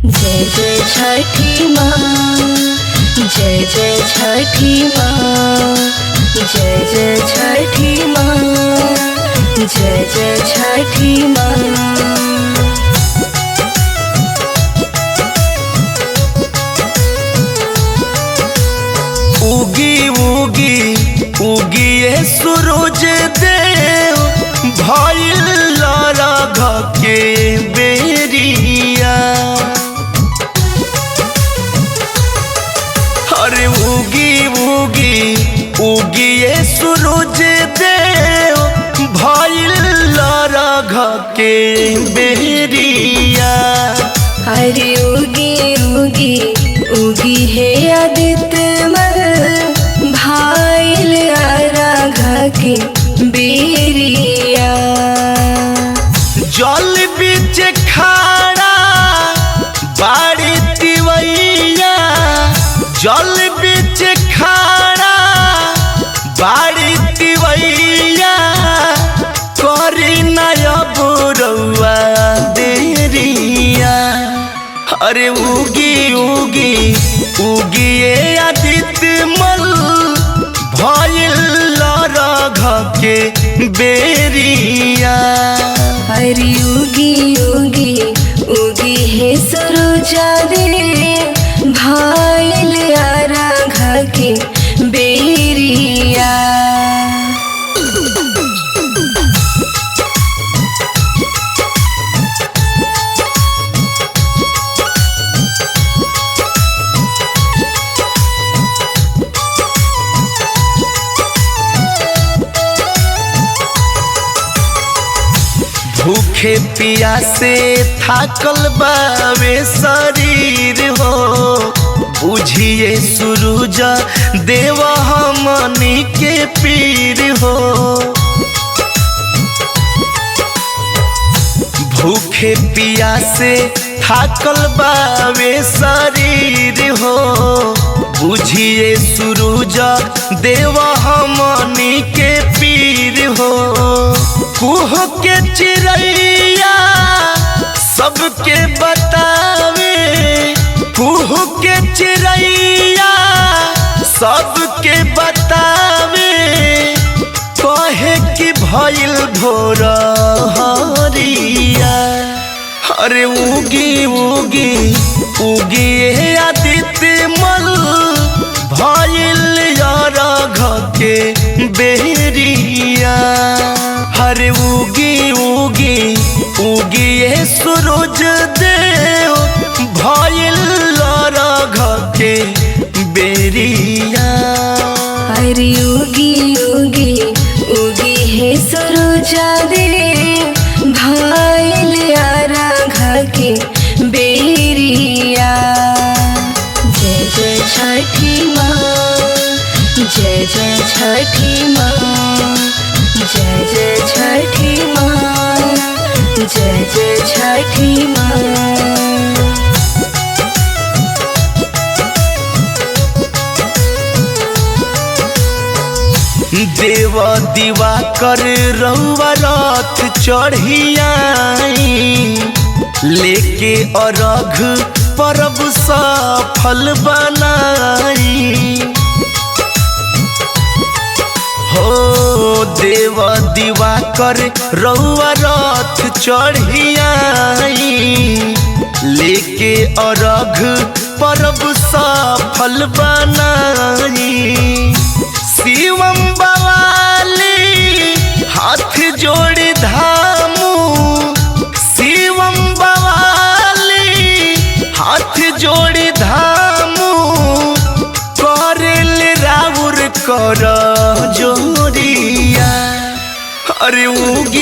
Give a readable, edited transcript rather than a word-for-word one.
जय जय छठी माँ, जय जय छठी माँ, जय जय छठी माँ, जय जय छठी माँ। उगी उगी उगी ये सूरज देव भइल राघ के बेरिया। अरे उगी उगी उगी ये सूरज देव भइल राघ के बेरिया। अरे उगी उगी उगी है आदित्य मल भाइल राघ के बेरिया। जल बीच खाड़ा बाड़ी तिवैया, जल बीच खाड़ा बाड़ी तिवैया, करी नयब रउआ देरिया। अरे उगी उगी उगी ये आदित्य मल भइल राघ के बेरिया। अरे उगी उगी उगी है सूरज देव भाइल राघ के बेरिया। भूखे पियासे थाकल बावे शरीर हो, बुझिए सूरज देव हमनी के पीर हो। भूखे पियासे थाकल बावे शरीर हो, बुझिए सूरज देव हमनी के पीर हो। कुह के चिड़ैया सबके बतावे, कुह के चिड़ैया सबके बतावे, कहे कि भइल भोर हरिया। अरे उगी उगी उगी हे आदित्य मल भइल राघ के बेरिया। अरे उगी उगी उगी ये सूरज देव भइल राघ के बेरिया। अरे उगी उगी उगी है सूरज देव भाइल राघ के बेरिया। जय जय छठी माँ, जय जय छठी माँ, जय जय छठी माँ, जय जय छठी माँ। देव दीवा कर रउआ रथ चढ़ियाई, लेके अरघ परब सफल बनाई। हो देव दीवा कर रउआ रथ चढ़ियाई, लेके अरघ परब सफल बनाई। शिवम बवाली हाथ जोड़ी धामू, शिवम बवाली हाथ जोड़ी धामू, करेल राउर कर जोरिया। अरे उगी